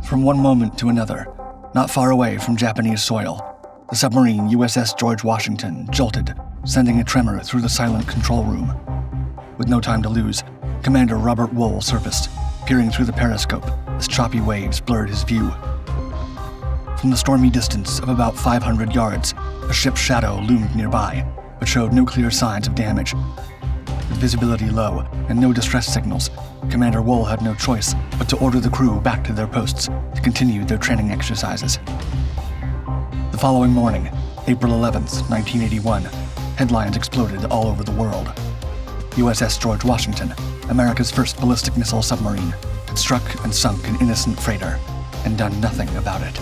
From one moment to another, not far away from Japanese soil, the submarine USS George Washington jolted, sending a tremor through the silent control room. With no time to lose, Commander Robert Woehl surfaced, peering through the periscope as choppy waves blurred his view. From the stormy distance of about 500 yards, a ship's shadow loomed nearby, but showed no clear signs of damage. With visibility low and no distress signals, Commander Woehl had no choice but to order the crew back to their posts to continue their training exercises. The following morning, April 11th, 1981, headlines exploded all over the world. USS George Washington, America's first ballistic missile submarine, had struck and sunk an innocent freighter and done nothing about it.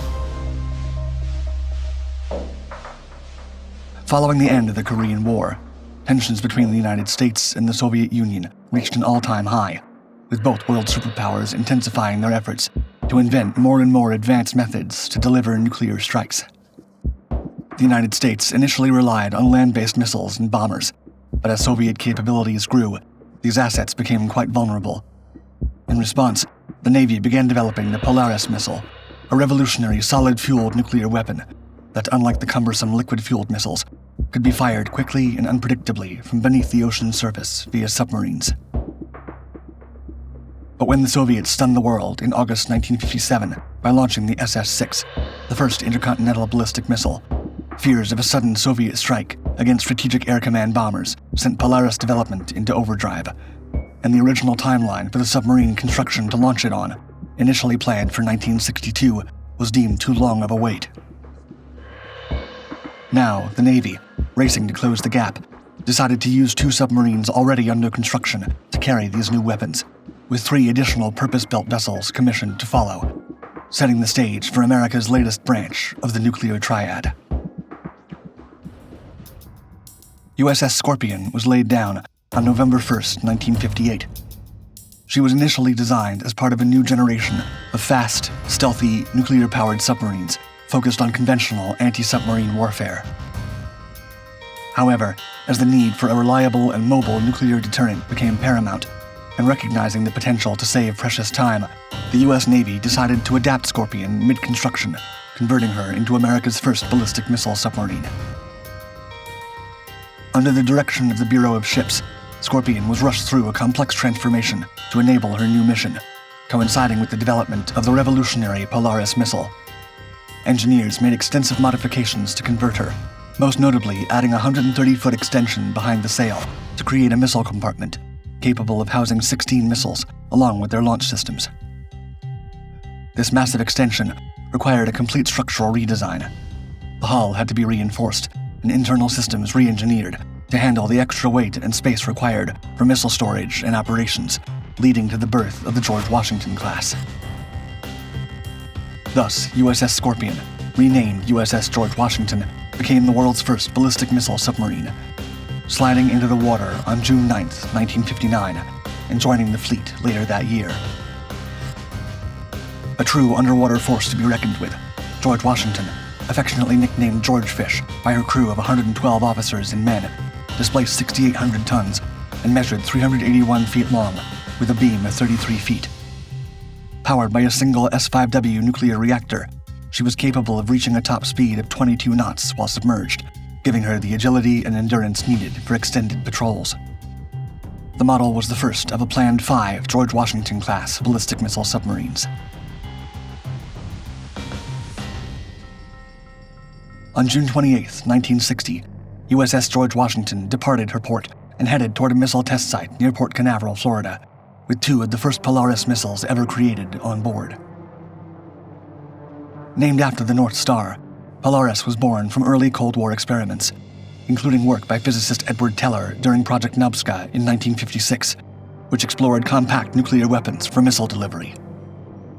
Following the end of the Korean War, tensions between the United States and the Soviet Union reached an all-time high, with both world superpowers intensifying their efforts to invent more and more advanced methods to deliver nuclear strikes. The United States initially relied on land-based missiles and bombers, but as Soviet capabilities grew, these assets became quite vulnerable. In response, the Navy began developing the Polaris missile, a revolutionary solid-fueled nuclear weapon that, unlike the cumbersome liquid-fueled missiles, could be fired quickly and unpredictably from beneath the ocean's surface via submarines. But when the Soviets stunned the world in August 1957 by launching the SS-6, the first intercontinental ballistic missile, fears of a sudden Soviet strike against Strategic Air Command bombers sent Polaris development into overdrive, and the original timeline for the submarine construction to launch it on, initially planned for 1962, was deemed too long of a wait. Now, the Navy, racing to close the gap, decided to use 2 submarines already under construction to carry these new weapons, with 3 additional purpose-built vessels commissioned to follow, setting the stage for America's latest branch of the nuclear triad. USS Scorpion was laid down on November 1st, 1958. She was initially designed as part of a new generation of fast, stealthy, nuclear-powered submarines focused on conventional anti-submarine warfare. However, as the need for a reliable and mobile nuclear deterrent became paramount, and recognizing the potential to save precious time, the U.S. Navy decided to adapt Scorpion mid-construction, converting her into America's first ballistic missile submarine. Under the direction of the Bureau of Ships, Scorpion was rushed through a complex transformation to enable her new mission, coinciding with the development of the revolutionary Polaris missile. Engineers made extensive modifications to convert her, most notably adding a 130-foot extension behind the sail to create a missile compartment capable of housing 16 missiles along with their launch systems. This massive extension required a complete structural redesign. The hull had to be reinforced and internal systems re-engineered to handle the extra weight and space required for missile storage and operations, leading to the birth of the George Washington class. Thus, USS Scorpion, renamed USS George Washington, became the world's first ballistic missile submarine, sliding into the water on June 9, 1959, and joining the fleet later that year. A true underwater force to be reckoned with, George Washington, affectionately nicknamed George Fish by her crew of 112 officers and men, displaced 6,800 tons and measured 381 feet long with a beam of 33 feet. Powered by a single S-5W nuclear reactor, she was capable of reaching a top speed of 22 knots while submerged, giving her the agility and endurance needed for extended patrols. The model was the first of a planned 5 George Washington-class ballistic missile submarines. On June 28, 1960, USS George Washington departed her port and headed toward a missile test site near Port Canaveral, Florida, with 2 of the first Polaris missiles ever created on board. Named after the North Star, Polaris was born from early Cold War experiments, including work by physicist Edward Teller during Project Nubska in 1956, which explored compact nuclear weapons for missile delivery.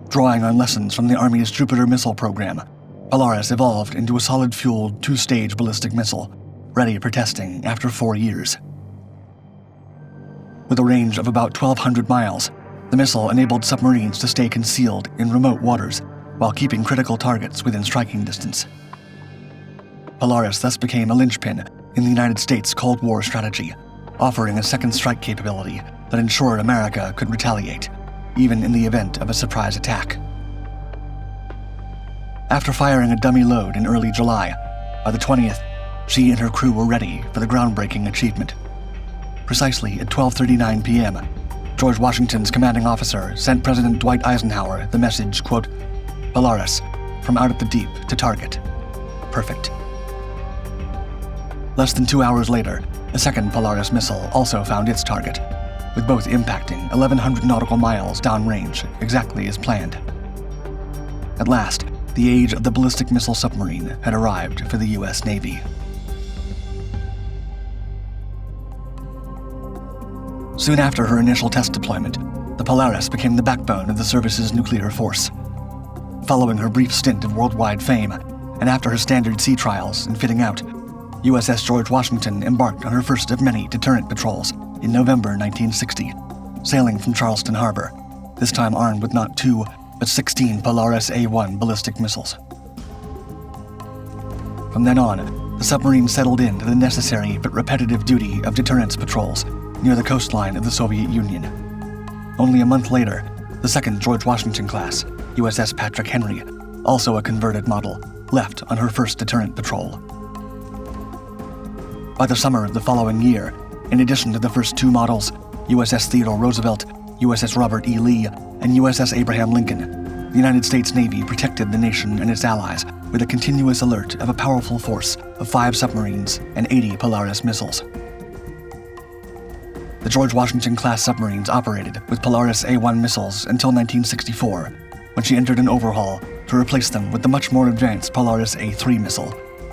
Drawing on lessons from the Army's Jupiter missile program, Polaris evolved into a solid-fueled 2-stage ballistic missile, ready for testing after 4 years. With a range of about 1,200 miles, the missile enabled submarines to stay concealed in remote waters while keeping critical targets within striking distance. Polaris thus became a linchpin in the United States Cold War strategy, offering a second strike capability that ensured America could retaliate, even in the event of a surprise attack. After firing a dummy load in early July, by the 20th, she and her crew were ready for the groundbreaking achievement. Precisely at 12:39 p.m., George Washington's commanding officer sent President Dwight Eisenhower the message, quote, "Polaris, from out at the deep to target. Perfect." Less than 2 hours later, a second Polaris missile also found its target, with both impacting 1,100 nautical miles downrange, exactly as planned. At last, the age of the ballistic missile submarine had arrived for the U.S. Navy. Soon after her initial test deployment, the Polaris became the backbone of the service's nuclear force. Following her brief stint of worldwide fame, and after her standard sea trials and fitting out, USS George Washington embarked on her first of many deterrent patrols in November 1960, sailing from Charleston Harbor, this time armed with not 2, but 16 Polaris A-1 ballistic missiles. From then on, the submarine settled into the necessary but repetitive duty of deterrence patrols near the coastline of the Soviet Union. Only a month later, the second George Washington class, USS Patrick Henry, also a converted model, left on her first deterrent patrol. By the summer of the following year, in addition to the first 2 models, USS Theodore Roosevelt, USS Robert E. Lee, and USS Abraham Lincoln, the United States Navy protected the nation and its allies with a continuous alert of a powerful force of 5 submarines and 80 Polaris missiles. The George Washington-class submarines operated with Polaris A-1 missiles until 1964, when she entered an overhaul to replace them with the much more advanced Polaris A-3 missile,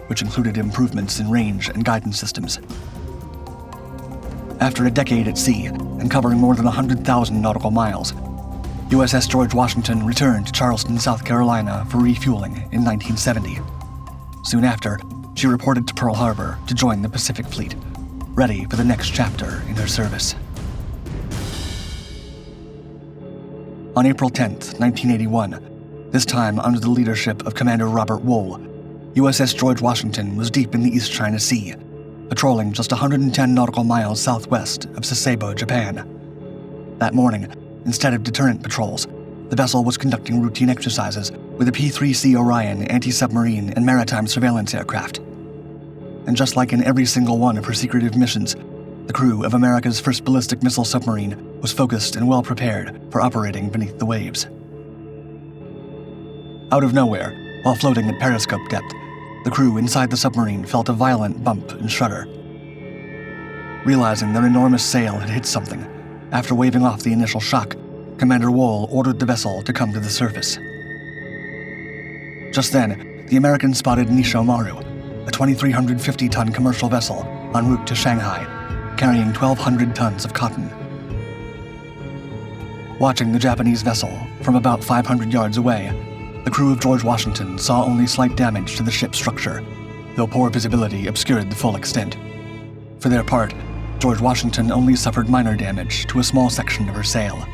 which included improvements in range and guidance systems. After a decade at sea and covering more than 100,000 nautical miles, USS George Washington returned to Charleston, South Carolina for refueling in 1970. Soon after, she reported to Pearl Harbor to join the Pacific Fleet, ready for the next chapter in her service. On April 10, 1981, this time under the leadership of Commander Robert Woehl, USS George Washington was deep in the East China Sea, patrolling just 110 nautical miles southwest of Sasebo, Japan. That morning, instead of deterrent patrols, the vessel was conducting routine exercises with a P-3C Orion anti-submarine and maritime surveillance aircraft. And just like in every single one of her secretive missions, the crew of America's first ballistic missile submarine was focused and well prepared for operating beneath the waves. Out of nowhere, while floating at periscope depth, the crew inside the submarine felt a violent bump and shudder. Realizing their enormous sail had hit something, after waving off the initial shock, Commander Woehl ordered the vessel to come to the surface. Just then, the Americans spotted Nisho Maru, a 2,350-ton commercial vessel en route to Shanghai, carrying 1,200 tons of cotton. Watching the Japanese vessel from about 500 yards away, the crew of George Washington saw only slight damage to the ship's structure, though poor visibility obscured the full extent. For their part, George Washington only suffered minor damage to a small section of her sail.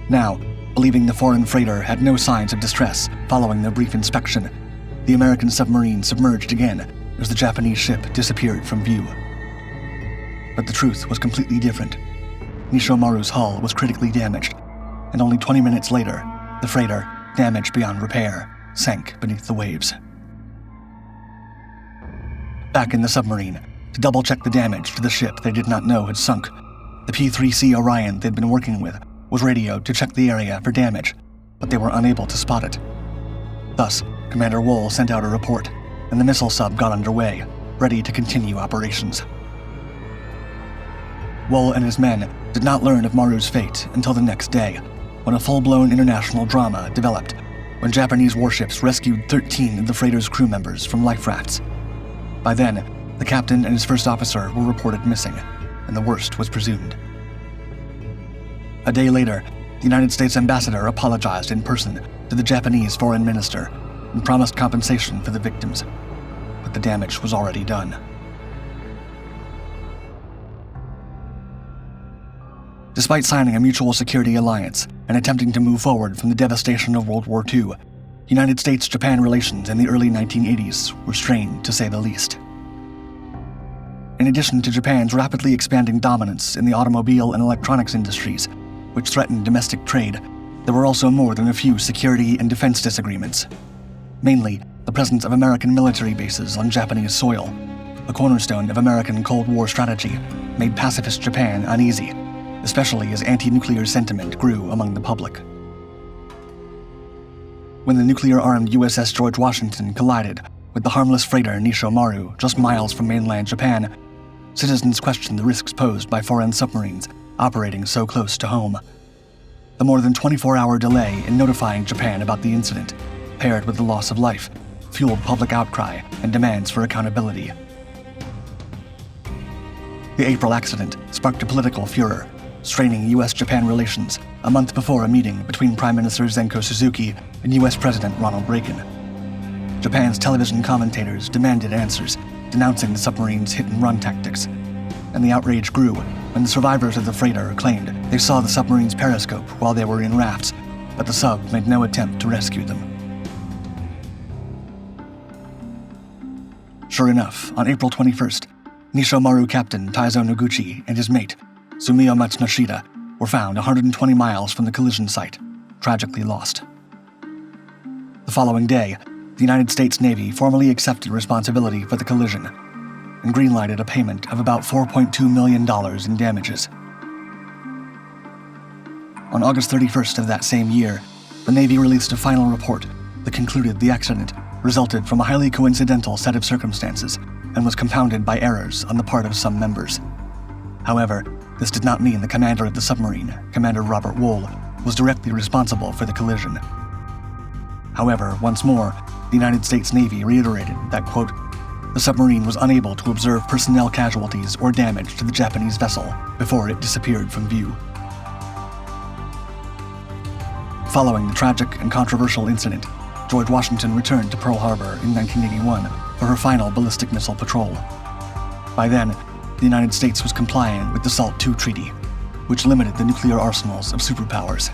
Now, believing the foreign freighter had no signs of distress following their brief inspection, the American submarine submerged again as the Japanese ship disappeared from view. But the truth was completely different. Nisho Maru's hull was critically damaged, and only 20 minutes later, the freighter, damaged beyond repair, sank beneath the waves. Back in the submarine, to double-check the damage to the ship they did not know had sunk, the P-3C Orion they'd been working with was radioed to check the area for damage, but they were unable to spot it. Thus, Commander Woehl sent out a report, and the missile sub got underway, ready to continue operations. Woehl and his men did not learn of Maru's fate until the next day, when a full-blown international drama developed when Japanese warships rescued 13 of the freighter's crew members from life rafts. By then, the captain and his first officer were reported missing, and the worst was presumed. A day later, the United States ambassador apologized in person to the Japanese foreign minister and promised compensation for the victims, but the damage was already done. Despite signing a mutual security alliance and attempting to move forward from the devastation of World War II, United States-Japan relations in the early 1980s were strained, to say the least. In addition to Japan's rapidly expanding dominance in the automobile and electronics industries, which threatened domestic trade, There were also more than a few security and defense disagreements. Mainly, the presence of American military bases on Japanese soil, a cornerstone of American Cold War strategy, made pacifist Japan uneasy, especially as anti-nuclear sentiment grew among the public. When the nuclear-armed USS George Washington collided with the harmless freighter Nishomaru just miles from mainland Japan, citizens questioned the risks posed by foreign submarines operating so close to home. The more than 24-hour delay in notifying Japan about the incident, paired with the loss of life, fueled public outcry and demands for accountability. The April accident sparked a political furor, straining U.S.-Japan relations a month before a meeting between Prime Minister Zenko Suzuki and U.S. President Ronald Reagan. Japan's television commentators demanded answers, denouncing the submarine's hit-and-run tactics, and the outrage grew when the survivors of the freighter claimed they saw the submarine's periscope while they were in rafts, but the sub made no attempt to rescue them. Sure enough, on April 21st, Nishomaru Captain Taizo Noguchi and his mate, Sumio Matsunoshita, were found 120 miles from the collision site, tragically lost. The following day, the United States Navy formally accepted responsibility for the collision and greenlighted a payment of about $4.2 million in damages. On August 31st of that same year, the Navy released a final report that concluded the accident resulted from a highly coincidental set of circumstances and was compounded by errors on the part of some members. However, this did not mean the commander of the submarine, Commander Robert Woehl, was directly responsible for the collision. However, once more, the United States Navy reiterated that, quote, the submarine was unable to observe personnel casualties or damage to the Japanese vessel before it disappeared from view. Following the tragic and controversial incident, George Washington returned to Pearl Harbor in 1981 for her final ballistic missile patrol. By then, the United States was complying with the SALT II Treaty, which limited the nuclear arsenals of superpowers.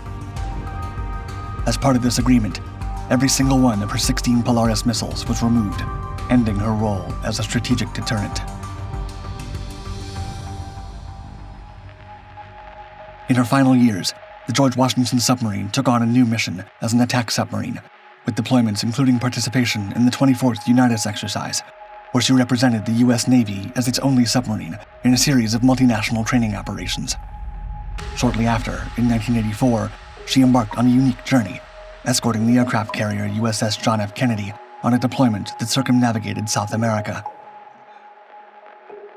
As part of this agreement, every single one of her 16 Polaris missiles was removed, ending her role as a strategic deterrent. In her final years, the George Washington submarine took on a new mission as an attack submarine, with deployments including participation in the 24th Unitas exercise, where she represented the U.S. Navy as its only submarine in a series of multinational training operations. Shortly after, in 1984, she embarked on a unique journey, escorting the aircraft carrier USS John F. Kennedy on a deployment that circumnavigated South America.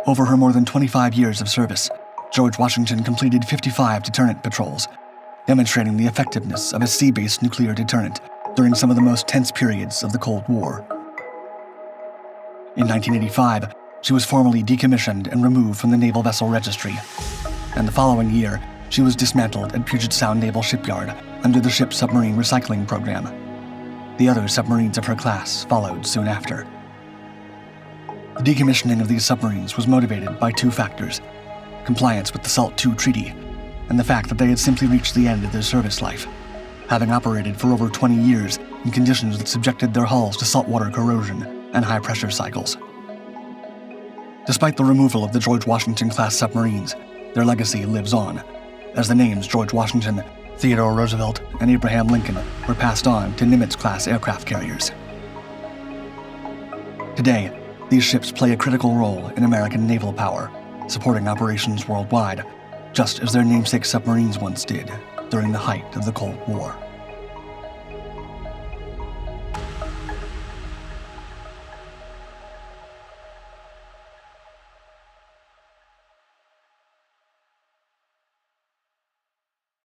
Over her more than 25 years of service, George Washington completed 55 deterrent patrols, demonstrating the effectiveness of a sea-based nuclear deterrent during some of the most tense periods of the Cold War. In 1985, she was formally decommissioned and removed from the Naval Vessel Registry, and the following year, she was dismantled at Puget Sound Naval Shipyard under the ship's submarine recycling program. The other submarines of her class followed soon after. The decommissioning of these submarines was motivated by two factors: compliance with the SALT II Treaty, and the fact that they had simply reached the end of their service life, having operated for over 20 years in conditions that subjected their hulls to saltwater corrosion and high-pressure cycles. Despite the removal of the George Washington-class submarines, their legacy lives on, as the names George Washington, Theodore Roosevelt, and Abraham Lincoln were passed on to Nimitz-class aircraft carriers. Today, these ships play a critical role in American naval power, supporting operations worldwide, just as their namesake submarines once did during the height of the Cold War.